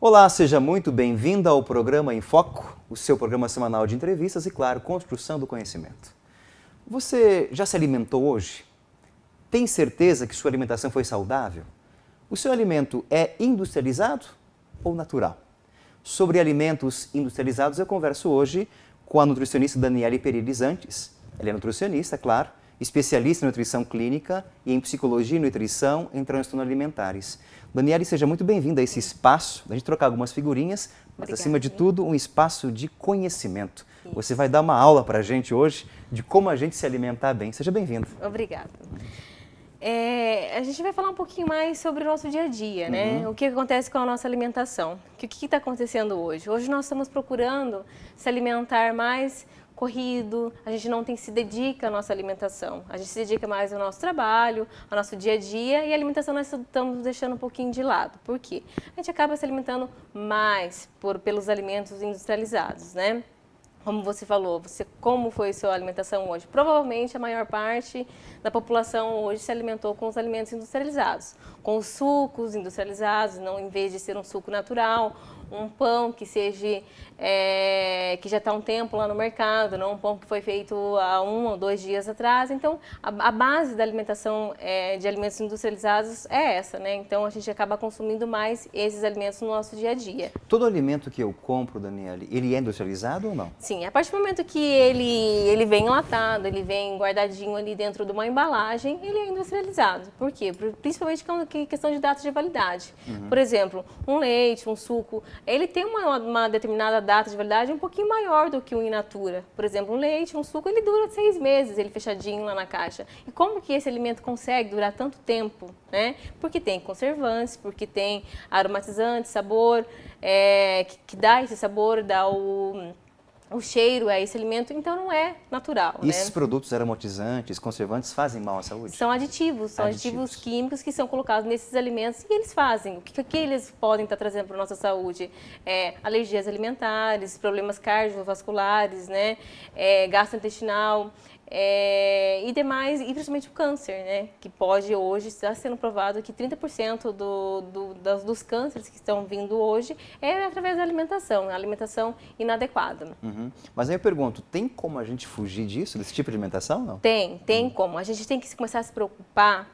Olá, seja muito bem-vinda ao programa Em Foco, o seu programa semanal de entrevistas e, claro, construção do conhecimento. Você já se alimentou hoje? Tem certeza que sua alimentação foi saudável? O seu alimento é industrializado ou natural? Sobre alimentos industrializados eu converso hoje com a nutricionista Daniele Perilizantes. Ela é nutricionista, claro, especialista em nutrição clínica e em psicologia e nutrição em transtornos alimentares. Daniele, seja muito bem-vinda a esse espaço, a gente trocar algumas figurinhas, mas acima de tudo um espaço de conhecimento. Isso. Você vai dar uma aula para a gente hoje de como a gente se alimentar bem. Seja bem-vinda. Obrigada. A gente vai falar um pouquinho mais sobre o nosso dia a dia, né? O que acontece com a nossa alimentação. O que está acontecendo hoje? Hoje nós estamos procurando se alimentar mais corrido, a gente não se dedica à nossa alimentação. A gente se dedica mais ao nosso trabalho, ao nosso dia a dia, e a alimentação nós estamos deixando um pouquinho de lado. Por quê? A gente acaba se alimentando mais pelos alimentos industrializados, né? Como você falou, como foi a sua alimentação hoje? Provavelmente a maior parte da população hoje se alimentou com os alimentos industrializados, com os sucos industrializados, não, em vez de ser um suco natural, um pão que seja que já está há um tempo lá no mercado, não um pão que foi feito há 1 ou 2 dias atrás. Então, a base da alimentação de alimentos industrializados é essa, né? Então, a gente acaba consumindo mais esses alimentos no nosso dia a dia. Todo alimento que eu compro, Daniele, ele é industrializado ou não? Sim, a partir do momento que ele vem enlatado, ele vem guardadinho ali dentro de uma embalagem, ele é industrializado. Por quê? Principalmente com questão de data de validade. Por exemplo, um leite, um suco, ele tem uma determinada data de validade um pouquinho maior do que o in natura. Por exemplo, um leite, um suco, ele dura 6 meses, ele fechadinho lá na caixa. E como que esse alimento consegue durar tanto tempo, né? Porque tem conservantes, porque tem aromatizante, sabor, que dá esse sabor, dá o cheiro a esse alimento, então não é natural. E esses produtos aromatizantes, conservantes, fazem mal à saúde? São aditivos químicos que são colocados nesses alimentos e eles fazem. O que eles podem estar trazendo para a nossa saúde? Alergias alimentares, problemas cardiovasculares, né? Gastrointestinal. E demais, e principalmente o câncer, né? Que pode hoje, está sendo provado que 30% dos cânceres que estão vindo hoje é através da alimentação, a alimentação inadequada. Mas aí eu pergunto, tem como a gente fugir disso, desse tipo de alimentação, não? Tem como. A gente tem que começar a se preocupar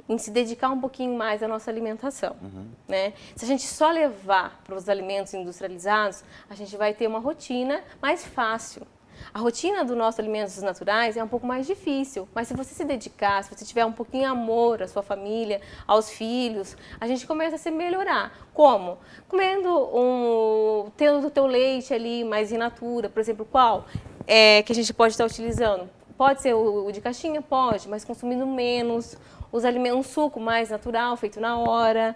em se dedicar um pouquinho mais à nossa alimentação, né? Se a gente só levar para os alimentos industrializados, a gente vai ter uma rotina mais fácil. A rotina dos nossos alimentos naturais é um pouco mais difícil, mas se você se dedicar, se você tiver um pouquinho de amor à sua família, aos filhos, a gente começa a se melhorar. Como? Tendo o teu leite ali mais in natura, por exemplo, qual que a gente pode estar utilizando? Pode ser o de caixinha? Pode, mas consumindo menos. Os alimentos, um suco mais natural, feito na hora.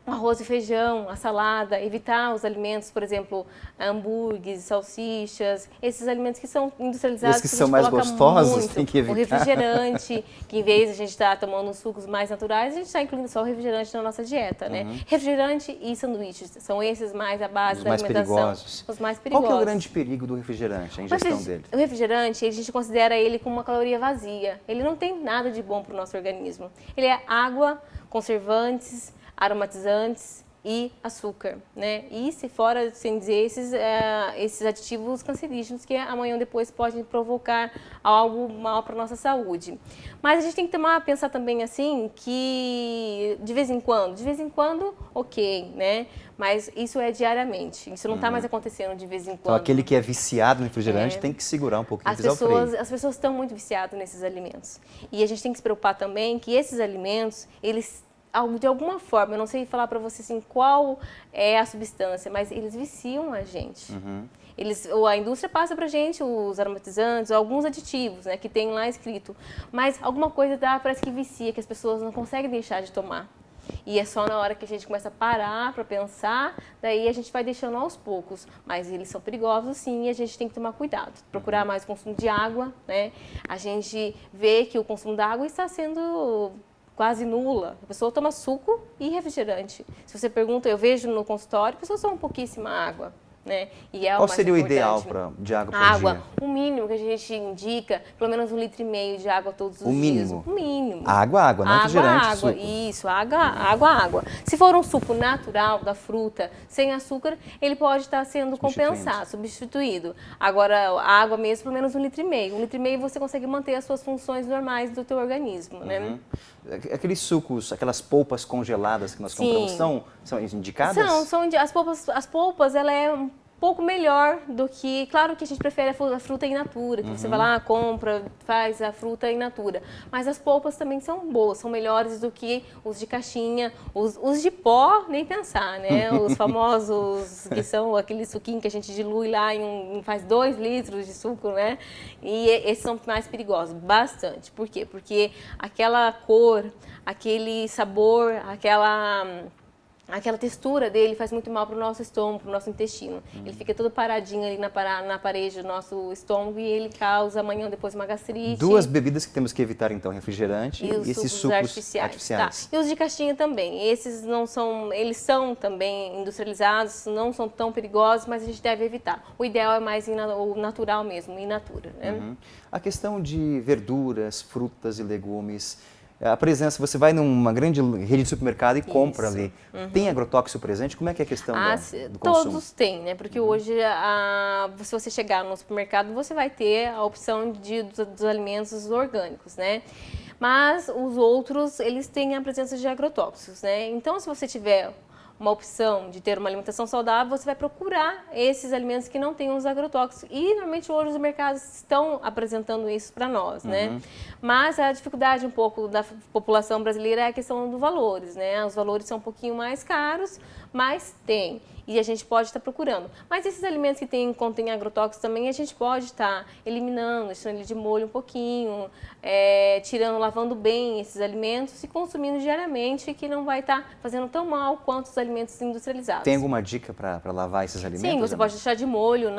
Arroz e feijão, a salada, evitar os alimentos, por exemplo, hambúrgueres, salsichas, esses alimentos que são industrializados. Esses que são mais gostosos, tem que evitar. O refrigerante, que em vez de a gente estar tomando sucos mais naturais, a gente está incluindo só o refrigerante na nossa dieta, né? Refrigerante e sanduíches, são esses mais a base da alimentação. Perigosos. Os mais perigosos. Qual que é o grande perigo do refrigerante, a ingestão dele? O refrigerante, a gente considera ele como uma caloria vazia. Ele não tem nada de bom para o nosso organismo. Ele é água, conservantes, aromatizantes e açúcar, né? E se fora, sem dizer, esses aditivos cancerígenos que amanhã ou depois podem provocar algo mal para a nossa saúde. Mas a gente tem que pensar também assim que de vez em quando, ok, né? Mas isso é diariamente, isso não está mais acontecendo de vez em quando. Então aquele que é viciado no refrigerante tem que segurar um pouquinho, pisar o freio. As pessoas estão muito viciadas nesses alimentos. E a gente tem que se preocupar também que esses alimentos, eles de alguma forma, eu não sei falar para você assim, qual é a substância, mas eles viciam a gente. A indústria passa para a gente os aromatizantes, alguns aditivos, né, que tem lá escrito, mas alguma coisa parece que vicia, que as pessoas não conseguem deixar de tomar. E é só na hora que a gente começa a parar para pensar, daí a gente vai deixando aos poucos. Mas eles são perigosos sim e a gente tem que tomar cuidado. Procurar mais consumo de água, né? A gente vê que o consumo da água está sendo quase nula. A pessoa toma suco e refrigerante. Se você pergunta, eu vejo no consultório, a pessoa toma pouquíssima água. né? E é Qual mais seria o ideal importante. de água por Água, dia? o mínimo que a gente indica, pelo menos 1,5 litro de água todos os O dias. mínimo? O mínimo. Água, não refrigerante, água, suco. isso, água. Se for um suco natural da fruta, sem açúcar, ele pode estar sendo compensado, substituído. Agora, a água mesmo, pelo menos 1,5 litro. 1,5 litro você consegue manter as suas funções normais do teu organismo, né? Aqueles sucos, aquelas polpas congeladas que nós compramos, são indicadas? As polpas, ela é um pouco melhor do que... Claro que a gente prefere a fruta in natura, que você vai lá, compra, faz a fruta in natura. Mas as polpas também são boas, são melhores do que os de caixinha. Os de pó, nem pensar, né? Os famosos, que são aquele suquinho que a gente dilui lá faz 2 litros de suco, né? E esses são mais perigosos, bastante. Por quê? Porque aquela cor, aquele sabor, aquela textura dele faz muito mal para o nosso estômago, para o nosso intestino. Ele fica todo paradinho ali na parede do nosso estômago e ele causa amanhã ou depois uma gastrite. 2 bebidas que temos que evitar, então, refrigerante e esses sucos artificiais. Tá. E os de caixinha também. Esses não são, eles são também industrializados, não são tão perigosos, mas a gente deve evitar. O ideal é mais o natural mesmo, in natura, né? A questão de verduras, frutas e legumes... A presença, você vai numa grande rede de supermercado e compra ali. Tem agrotóxico presente? Como é que é a questão do consumo? Todos têm, né? Porque hoje, se você chegar no supermercado, você vai ter a opção dos alimentos orgânicos, né? Mas os outros, eles têm a presença de agrotóxicos, né? Então, se você tiver uma opção de ter uma alimentação saudável, você vai procurar esses alimentos que não tenham os agrotóxicos. E, normalmente, hoje os mercados estão apresentando isso para nós, né? Mas a dificuldade um pouco da população brasileira é a questão dos valores, né? Os valores são um pouquinho mais caros, mas tem. E a gente pode estar procurando. Mas esses alimentos que contêm agrotóxicos também, a gente pode estar eliminando, deixando ele de molho um pouquinho, lavando bem esses alimentos e consumindo diariamente, que não vai estar fazendo tão mal quanto os alimentos industrializados. Tem alguma dica para lavar esses alimentos? Sim, você pode deixar de molho,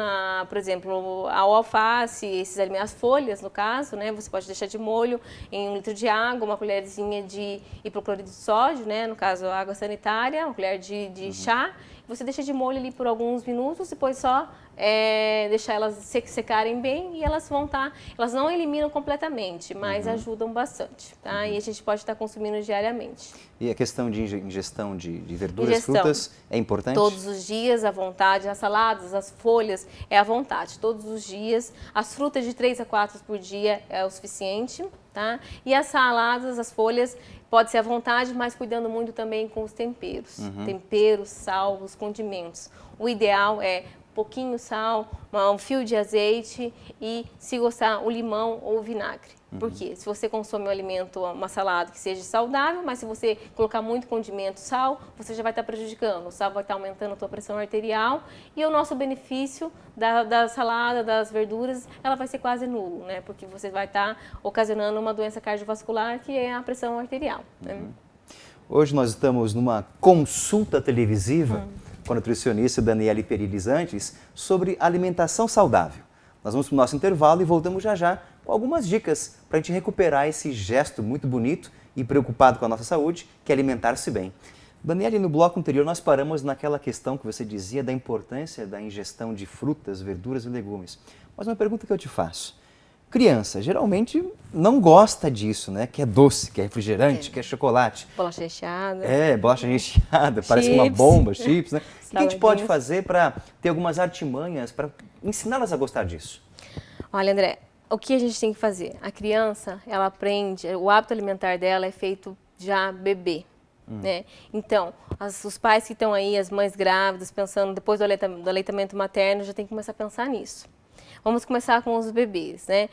por exemplo, a alface, esses alimentos, as folhas, no caso, né? Você pode deixar de molho em 1 litro de água, uma colherzinha de hipoclorito de sódio, né? No caso, água sanitária, uma colher de chá. Você deixa de molho ali por alguns minutos, depois só deixar elas secarem bem e elas vão elas não eliminam completamente, mas ajudam bastante, tá? E a gente pode estar consumindo diariamente. E a questão de ingestão de verduras, frutas, é importante? Todos os dias, à vontade. As saladas, as folhas, é à vontade, todos os dias. As frutas de 3 a 4 por dia é o suficiente, tá? E as saladas, as folhas, pode ser à vontade, mas cuidando muito também com os temperos. Temperos, sal, os condimentos. O ideal é pouquinho sal, um fio de azeite e, se gostar, o limão ou o vinagre. Por quê? Se você consome um alimento, uma salada que seja saudável, mas se você colocar muito condimento, sal, você já vai estar prejudicando. O sal vai estar aumentando a tua pressão arterial e o nosso benefício da salada, das verduras, ela vai ser quase nulo, né? Porque você vai estar ocasionando uma doença cardiovascular, que é a pressão arterial, né? Hoje nós estamos numa consulta televisiva com a nutricionista Daniele Perilizantes sobre alimentação saudável. Nós vamos para o nosso intervalo e voltamos já com algumas dicas para a gente recuperar esse gesto muito bonito e preocupado com a nossa saúde, que é alimentar-se bem. Daniele, no bloco anterior nós paramos naquela questão que você dizia da importância da ingestão de frutas, verduras e legumes. Mas uma pergunta que eu te faço. Criança geralmente não gosta disso, né? Que é doce, que é refrigerante, que é chocolate. Bolacha recheada. Bolacha recheada, parece uma bomba, chips, né? O que a gente pode fazer para ter algumas artimanhas para ensiná-las a gostar disso? Olha, André, o que a gente tem que fazer? A criança, ela aprende, o hábito alimentar dela é feito já bebê. Né? Então, os pais que estão aí, as mães grávidas, pensando depois do aleitamento materno, já tem que começar a pensar nisso. Vamos começar com os bebês, né?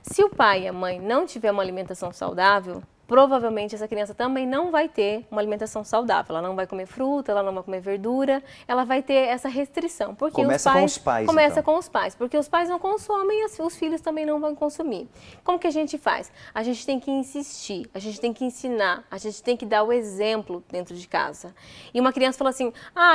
Se o pai e a mãe não tiver uma alimentação saudável, provavelmente essa criança também não vai ter uma alimentação saudável. Ela não vai comer fruta, ela não vai comer verdura, ela vai ter essa restrição. Porque Começa com os pais, Começa então. com os pais, porque os pais não consomem e os filhos também não vão consumir. Como que a gente faz? A gente tem que insistir, a gente tem que ensinar, a gente tem que dar o exemplo dentro de casa. E uma criança fala assim,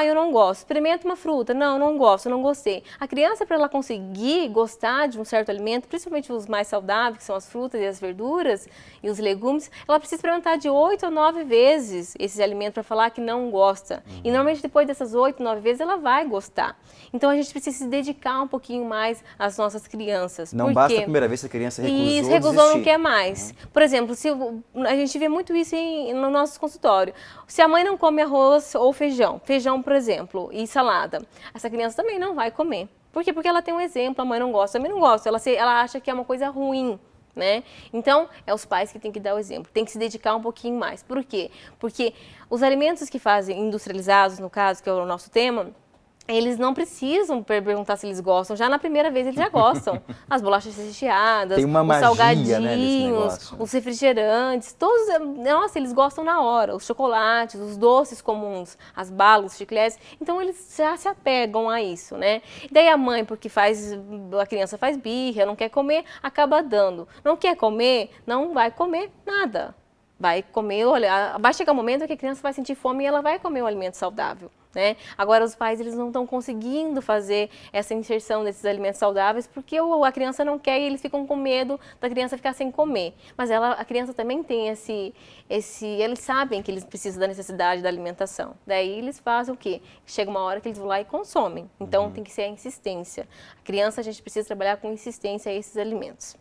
eu não gosto, experimenta uma fruta. Não gosto, não gostei. A criança, para ela conseguir gostar de um certo alimento, principalmente os mais saudáveis, que são as frutas e as verduras e os legumes, ela precisa experimentar de 8 a 9 vezes esses alimentos para falar que não gosta. E normalmente depois dessas 8, 9 vezes ela vai gostar. Então a gente precisa se dedicar um pouquinho mais às nossas crianças. Não basta a primeira vez que a criança recusou, isso, recusou, não quer mais. Por exemplo, se a gente vê muito isso no nosso consultório. Se a mãe não come arroz ou feijão, por exemplo, e salada, essa criança também não vai comer. Por quê? Porque ela tem um exemplo, a mãe não gosta, também não gosta, ela acha que é uma coisa ruim. Né? Então, é os pais que têm que dar o exemplo, tem que se dedicar um pouquinho mais. Por quê? Porque os alimentos que fazem industrializados, no caso, que é o nosso tema, eles não precisam perguntar se eles gostam, já na primeira vez eles já gostam. As bolachas recheadas, os salgadinhos, né, os refrigerantes, todos, nossa, eles gostam na hora. Os chocolates, os doces comuns, as balas, os chicletes, então eles já se apegam a isso, né? E daí a mãe, porque a criança faz birra, não quer comer, acaba dando. Não quer comer, não vai comer nada. Vai comer, olha, vai chegar um momento que a criança vai sentir fome e ela vai comer um alimento saudável. Né? Agora os pais eles não estão conseguindo fazer essa inserção desses alimentos saudáveis porque a criança não quer e eles ficam com medo da criança ficar sem comer. Mas a criança também tem eles sabem que eles precisam da necessidade da alimentação. Daí eles fazem o quê? Chega uma hora que eles vão lá e consomem. Então tem que ser a insistência. A criança a gente precisa trabalhar com insistência a esses alimentos.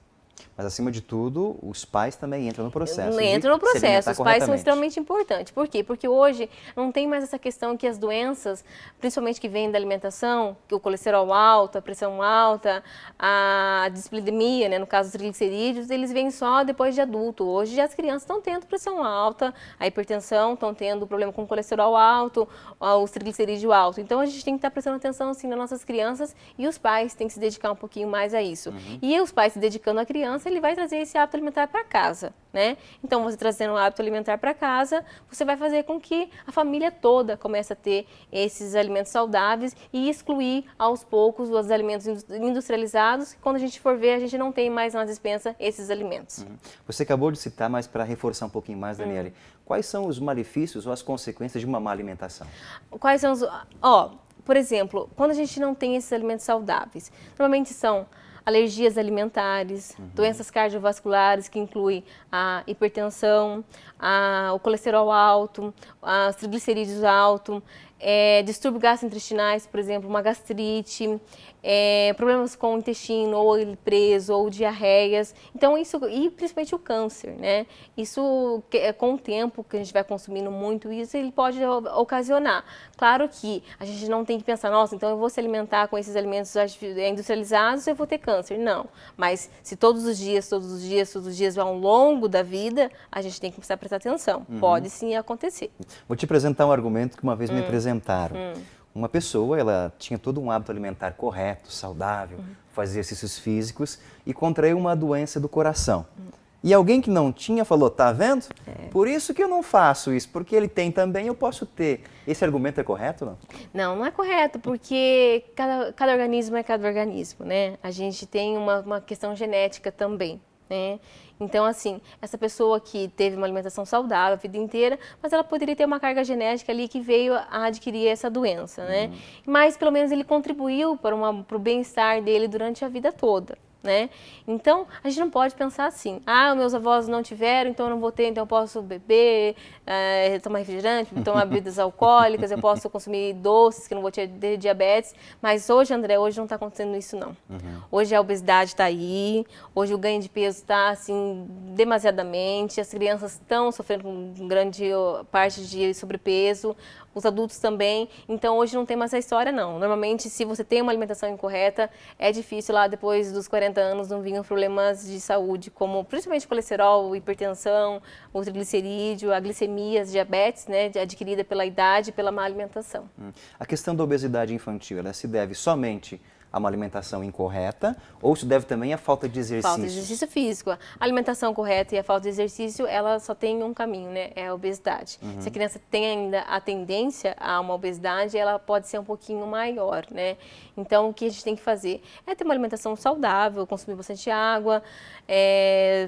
Mas, acima de tudo, os pais também entram no processo. Entram no processo, os pais são extremamente importantes. Por quê? Porque hoje não tem mais essa questão que as doenças, principalmente que vêm da alimentação, que o colesterol alto, a pressão alta, a dislipidemia, né, no caso dos triglicerídeos, eles vêm só depois de adulto. Hoje as crianças estão tendo pressão alta, a hipertensão, estão tendo problema com o colesterol alto, os triglicerídeos altos. Então a gente tem que estar prestando atenção assim, nas nossas crianças e os pais têm que se dedicar um pouquinho mais a isso. E os pais se dedicando à criança, ele vai trazer esse hábito alimentar para casa, né? Então, você trazendo o hábito alimentar para casa, você vai fazer com que a família toda comece a ter esses alimentos saudáveis e excluir aos poucos os alimentos industrializados. Quando a gente for ver, a gente não tem mais na despensa esses alimentos. Você acabou de citar, mas para reforçar um pouquinho mais, Daniele, quais são os malefícios ou as consequências de uma má alimentação? Quais são os... por exemplo, quando a gente não tem esses alimentos saudáveis, normalmente são alergias alimentares, doenças cardiovasculares, que incluem a hipertensão, o colesterol alto, os triglicerídeos altos, distúrbios gastrointestinais, por exemplo, uma gastrite, problemas com o intestino, ou ele preso, ou diarreias. Então, isso, e principalmente o câncer, né? Isso, com o tempo que a gente vai consumindo muito isso, ele pode ocasionar. Claro que a gente não tem que pensar, nossa, então eu vou se alimentar com esses alimentos industrializados, eu vou ter câncer. Não. Mas se todos os dias, ao longo da vida, a gente tem que precisar prestar atenção. Pode sim acontecer. Vou te apresentar um argumento que uma vez me apresentaram. Uma pessoa, ela tinha todo um hábito alimentar correto, saudável, fazia exercícios físicos e contraiu uma doença do coração. E alguém que não tinha falou, tá vendo? Por isso que eu não faço isso, porque ele tem também, eu posso ter. Esse argumento é correto ou não? Não, não é correto, porque cada organismo é cada organismo, né? A gente tem uma questão genética também, né? Então, assim, essa pessoa que teve uma alimentação saudável a vida inteira, mas ela poderia ter uma carga genética ali que veio a adquirir essa doença, né? Mas, pelo menos, ele contribuiu para o bem-estar dele durante a vida toda. Né? Então, a gente não pode pensar assim, meus avós não tiveram, então eu não vou ter, então eu posso beber, tomar refrigerante, tomar bebidas alcoólicas, eu posso consumir doces, que não vou ter diabetes, mas hoje, André, hoje não está acontecendo isso não. Hoje a obesidade está aí, hoje o ganho de peso está assim, demasiadamente, as crianças estão sofrendo com grande parte de sobrepeso, os adultos também, então hoje não tem mais essa história não. Normalmente, se você tem uma alimentação incorreta, é difícil lá depois dos 40 anos não vinham problemas de saúde, como principalmente colesterol, hipertensão, o triglicerídeo, a glicemia, as diabetes, né, adquirida pela idade e pela má alimentação. A questão da obesidade infantil, ela se deve somente a uma alimentação incorreta ou se deve também à falta de exercício? Falta de exercício físico. A alimentação correta e a falta de exercício, ela só tem um caminho, né? É a obesidade. Se a criança tem ainda a tendência a uma obesidade, ela pode ser um pouquinho maior, né? Então, o que a gente tem que fazer é ter uma alimentação saudável, consumir bastante água,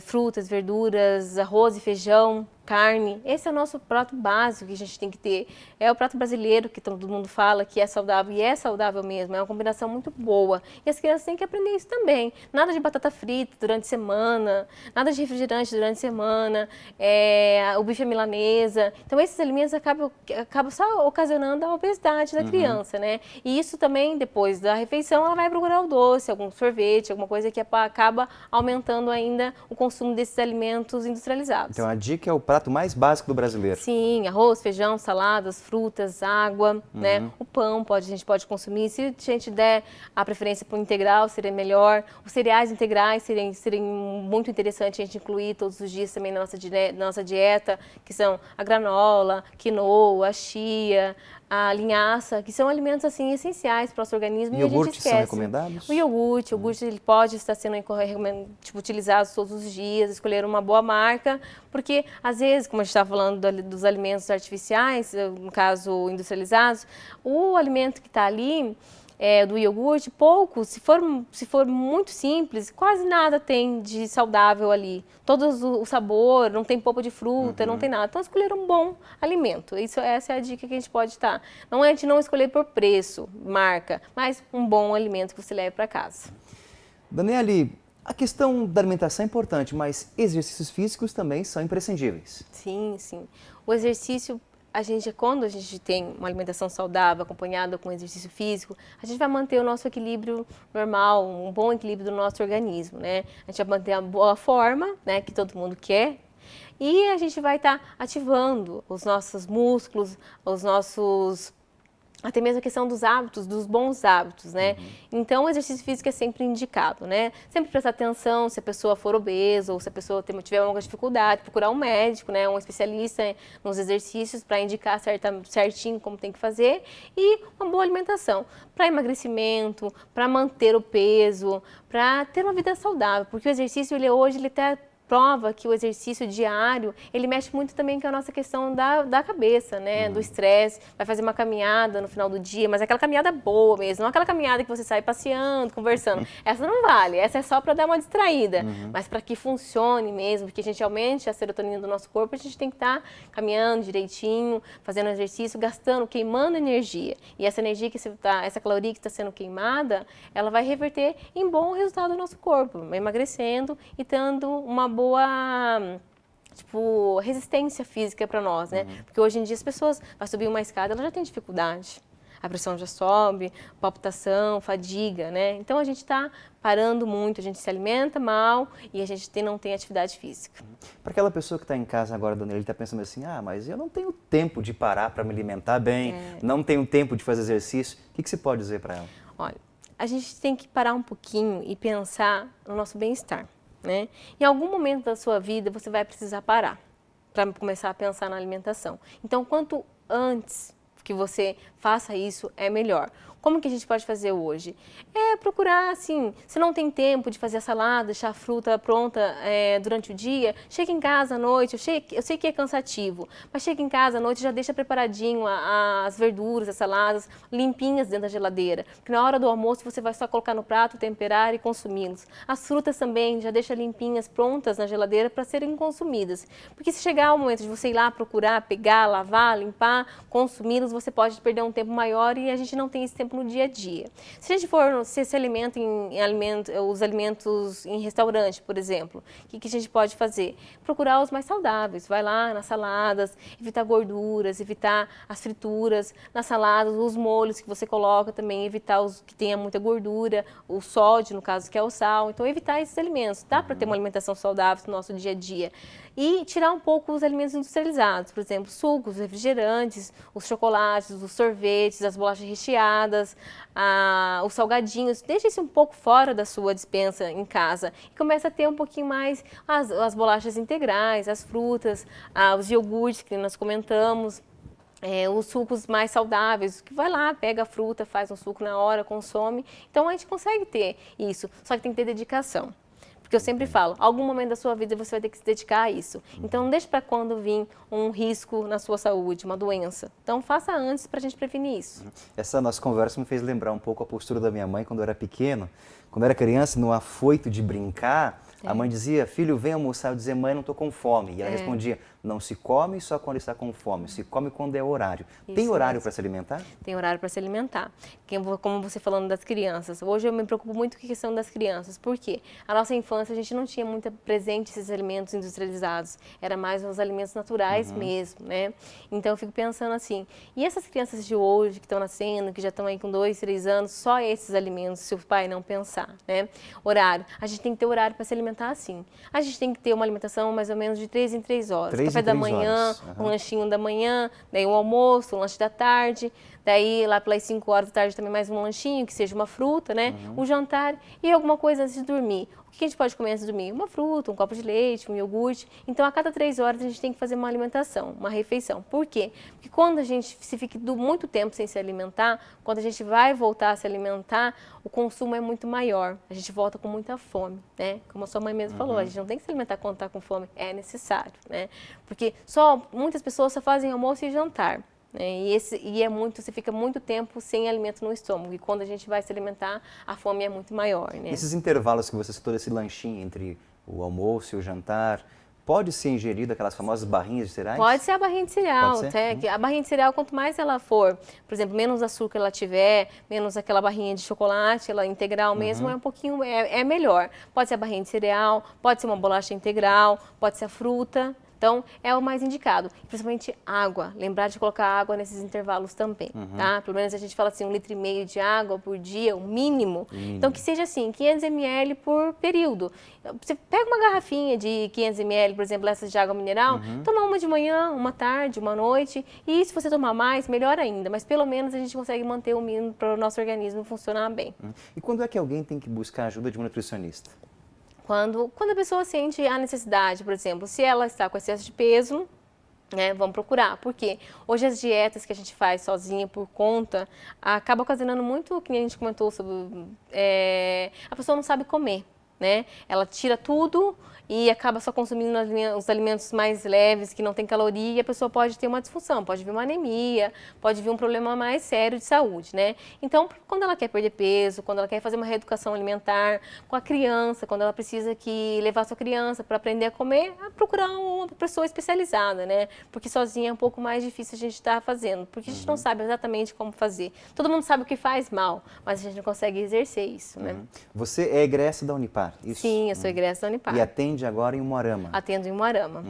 frutas, verduras, arroz e feijão, carne. Esse é o nosso prato básico que a gente tem que ter. É o prato brasileiro que todo mundo fala que é saudável e é saudável mesmo. É uma combinação muito boa. E as crianças têm que aprender isso também. Nada de batata frita durante a semana, nada de refrigerante durante a semana, o bife à milanesa. Então esses alimentos acabam só ocasionando a obesidade da criança, né? E isso também, depois da refeição, ela vai procurar o doce, algum sorvete, alguma coisa que acaba aumentando ainda o consumo desses alimentos industrializados. Então a dica é o prato mais básico do brasileiro. Sim, arroz, feijão, saladas, frutas, água, né? O pão a gente pode consumir. Se a gente der a preferência para o integral, seria melhor. Os cereais integrais seriam muito interessante a gente incluir todos os dias também na nossa dieta, que são a granola, quinoa, a chia, a linhaça, que são alimentos assim essenciais para o nosso organismo e a gente esquece. São recomendados? O iogurte ele pode estar sendo utilizado todos os dias, escolher uma boa marca, porque às vezes, como a gente estava falando dos alimentos artificiais, no caso industrializados, o alimento que está ali do iogurte, pouco, se for muito simples, quase nada tem de saudável ali. Todo o sabor, não tem polpa de fruta, não tem nada. Então, escolher um bom alimento. Essa é a dica que a gente pode dar. Não é de não escolher por preço, marca, mas um bom alimento que você leve para casa. Daniele, a questão da alimentação é importante, mas exercícios físicos também são imprescindíveis. Sim, sim. O exercício, quando a gente tem uma alimentação saudável acompanhada com exercício físico, a gente vai manter o nosso equilíbrio normal, um bom equilíbrio do nosso organismo, né? A gente vai manter a boa forma, né, que todo mundo quer, e a gente vai estar ativando os nossos músculos, até mesmo a questão dos hábitos, dos bons hábitos, né? Então, o exercício físico é sempre indicado, né? Sempre prestar atenção se a pessoa for obesa ou se a pessoa tiver alguma dificuldade, procurar um médico, né? Um especialista nos exercícios para indicar certinho como tem que fazer e uma boa alimentação para emagrecimento, para manter o peso, para ter uma vida saudável, porque o exercício, hoje, ele até prova que o exercício diário, ele mexe muito também com a nossa questão da cabeça, né? Do estresse, vai fazer uma caminhada no final do dia, mas aquela caminhada boa mesmo, não aquela caminhada que você sai passeando, conversando. Essa não vale, essa é só para dar uma distraída, mas para que funcione mesmo, que a gente aumente a serotonina do nosso corpo, a gente tem que estar caminhando direitinho, fazendo exercício, queimando energia. E essa energia essa caloria que está sendo queimada, ela vai reverter em bom resultado do nosso corpo, emagrecendo e tendo uma boa resistência física para nós, né? Porque hoje em dia as pessoas vai subir uma escada, ela já tem dificuldade. A pressão já sobe, palpitação, fadiga, né? Então a gente está parando muito, a gente se alimenta mal e a gente não tem atividade física. Para aquela pessoa que está em casa agora, Daniela, ele está pensando assim, mas eu não tenho tempo de parar para me alimentar bem, não tenho tempo de fazer exercício. O que você pode dizer para ela? Olha, a gente tem que parar um pouquinho e pensar no nosso bem-estar. Né? Em algum momento da sua vida você vai precisar parar para começar a pensar na alimentação. Então, quanto antes que você faça isso, é melhor. Como que a gente pode fazer hoje? É procurar, assim, se não tem tempo de fazer a salada, deixar a fruta pronta durante o dia, chega em casa à noite, eu sei que é cansativo, mas chega em casa à noite e já deixa preparadinho as verduras, as saladas, limpinhas dentro da geladeira. Porque na hora do almoço você vai só colocar no prato, temperar e consumi-los. As frutas também já deixa limpinhas, prontas na geladeira para serem consumidas. Porque se chegar o momento de você ir lá procurar, pegar, lavar, limpar, consumi-los, você pode perder um tempo maior e a gente não tem esse tempo no dia a dia. Se a gente se alimenta os alimentos em restaurante, por exemplo, o que a gente pode fazer? Procurar os mais saudáveis. Vai lá nas saladas, evitar gorduras, evitar as frituras, nas saladas, os molhos que você coloca também, evitar os que tenha muita gordura, o sódio, no caso, que é o sal. Então, evitar esses alimentos. Dá para ter uma alimentação saudável no nosso dia a dia. E tirar um pouco os alimentos industrializados, por exemplo, sucos, refrigerantes, os chocolates, os sorvetes, as bolachas recheadas, os salgadinhos. Deixa isso um pouco fora da sua despensa em casa e começa a ter um pouquinho mais as bolachas integrais, as frutas, os iogurtes que nós comentamos. Os sucos mais saudáveis, que vai lá, pega a fruta, faz um suco na hora, consome. Então, a gente consegue ter isso, só que tem que ter dedicação. Porque eu sempre falo, algum momento da sua vida você vai ter que se dedicar a isso. Então, não deixe para quando vir um risco na sua saúde, uma doença. Então, faça antes para a gente prevenir isso. Essa nossa conversa me fez lembrar um pouco a postura da minha mãe quando eu era pequeno. Quando eu era criança, no afoito de brincar, a mãe dizia, filho, vem almoçar. Eu dizia, mãe, não estou com fome. E ela respondia, Não se come só quando está com fome, se come quando é horário. Isso Tem horário mesmo. para se alimentar? Tem horário para se alimentar. Como você falando das crianças, hoje eu me preocupo muito com a questão das crianças. Por quê? A nossa infância a gente não tinha muito presente esses alimentos industrializados. Era mais os alimentos naturais mesmo, né? Então eu fico pensando assim, e essas crianças de hoje que estão nascendo, que já estão aí com 2, 3 anos, só esses alimentos, se o pai não pensar, né? Horário. A gente tem que ter horário para se alimentar assim. A gente tem que ter uma alimentação mais ou menos de 3 em 3 horas. 3 Café em da 3 manhã, horas. um lanchinho da manhã, daí um almoço, um lanche da tarde, daí lá pelas 5 horas da tarde também mais um lanchinho, que seja uma fruta, né? Um jantar e alguma coisa antes de dormir. O que a gente pode comer antes de dormir? Uma fruta, um copo de leite, um iogurte. Então, a cada 3 horas a gente tem que fazer uma alimentação, uma refeição. Por quê? Porque quando a gente se fica muito tempo sem se alimentar, quando a gente vai voltar a se alimentar, o consumo é muito maior. A gente volta com muita fome, né? Como a sua mãe mesmo falou, a gente não tem que se alimentar quando está com fome, é necessário, né? Porque muitas pessoas só fazem almoço e jantar. Você fica muito tempo sem alimento no estômago. E quando a gente vai se alimentar, a fome é muito maior, né? Esses intervalos que você citou, esse lanchinho entre o almoço e o jantar, pode ser ingerido aquelas famosas barrinhas de cereais? Pode ser a barrinha de cereal. A barrinha de cereal, quanto mais ela for, por exemplo, menos açúcar ela tiver, menos aquela barrinha de chocolate, ela integral mesmo, é um pouquinho, é melhor. Pode ser a barrinha de cereal, pode ser uma bolacha integral, pode ser a fruta. Então, é o mais indicado. Principalmente água. Lembrar de colocar água nesses intervalos também, tá? Pelo menos a gente fala assim, 1,5 litro de água por dia, o mínimo. Então, que seja assim, 500 ml por período. Você pega uma garrafinha de 500 ml, por exemplo, essas de água mineral, toma uma de manhã, uma tarde, uma noite. E se você tomar mais, melhor ainda. Mas pelo menos a gente consegue manter o mínimo para o nosso organismo funcionar bem. E quando é que alguém tem que buscar ajuda de um nutricionista? Quando a pessoa sente a necessidade, por exemplo, se ela está com excesso de peso, né, vamos procurar. Porque hoje as dietas que a gente faz sozinha por conta acaba ocasionando muito, que a gente comentou sobre, a pessoa não sabe comer, né? Ela tira tudo e acaba só consumindo os alimentos mais leves, que não tem caloria, e a pessoa pode ter uma disfunção, pode vir uma anemia, pode vir um problema mais sério de saúde, né? Então, quando ela quer perder peso, quando ela quer fazer uma reeducação alimentar com a criança, quando ela precisa levar a sua criança para aprender a comer, procurar uma pessoa especializada, né? Porque sozinha é um pouco mais difícil a gente estar fazendo, porque a gente não sabe exatamente como fazer. Todo mundo sabe o que faz mal, mas a gente não consegue exercer isso, né? Você é egressa da Unipar, isso? Sim, eu sou egressa da Unipar. E atende agora em Umuarama? Atendo em Umuarama.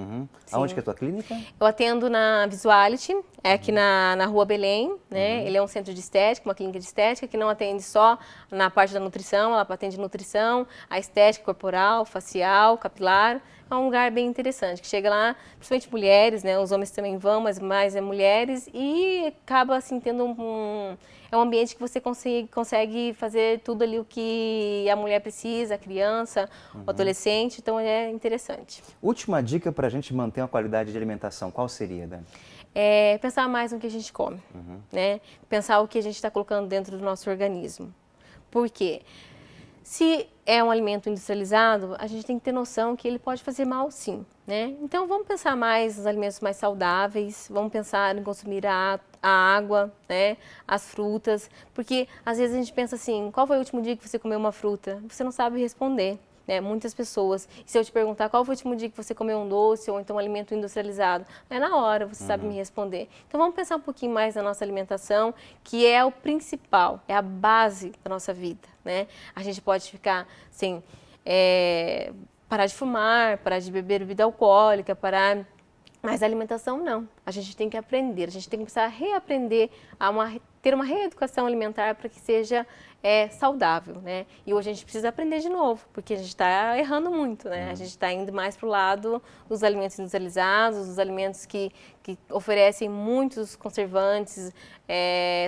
Aonde que é a tua clínica? Eu atendo na Visuality, aqui na Rua Belém, né? Ele é um centro de estética, uma clínica de estética que não atende só na parte da nutrição, ela atende nutrição, a estética corporal, facial, capilar. É um lugar bem interessante, que chega lá, principalmente mulheres, né? Os homens também vão, mas mais é mulheres, e acaba assim tendo é um ambiente que você consegue fazer tudo ali o que a mulher precisa, a criança, o adolescente, então é interessante. Última dica para a gente manter uma qualidade de alimentação, qual seria, Dani? É pensar mais no que a gente come, né? Pensar o que a gente está colocando dentro do nosso organismo. Por quê? Se é um alimento industrializado, a gente tem que ter noção que ele pode fazer mal, sim, né? Então, vamos pensar mais nos alimentos mais saudáveis, vamos pensar em consumir a água, né? As frutas, porque às vezes a gente pensa assim, qual foi o último dia que você comeu uma fruta? Você não sabe responder. Né, muitas pessoas. E se eu te perguntar qual foi o último dia que você comeu um doce ou então um alimento industrializado, é na hora, você sabe me responder. Então vamos pensar um pouquinho mais na nossa alimentação, que é o principal, é a base da nossa vida. Né? A gente pode ficar sem parar de fumar, parar de beber bebida alcoólica, mas a alimentação não. A gente tem que aprender, a gente tem que começar a reaprender ter uma reeducação alimentar para que seja saudável, né? E hoje a gente precisa aprender de novo, porque a gente está errando muito, né? A gente está indo mais para o lado dos alimentos industrializados, dos alimentos que oferecem muitos conservantes,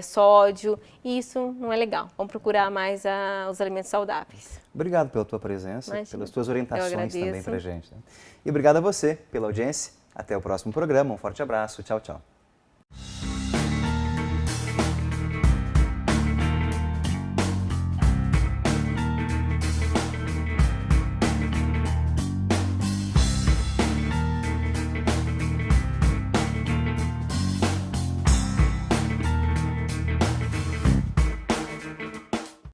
sódio, e isso não é legal. Vamos procurar mais os alimentos saudáveis. Obrigado pela tua presença, Imagina. pelas tuas orientações também agradeço. para a gente. Né? E obrigado a você pela audiência. Até o próximo programa. Um forte abraço. Tchau, tchau.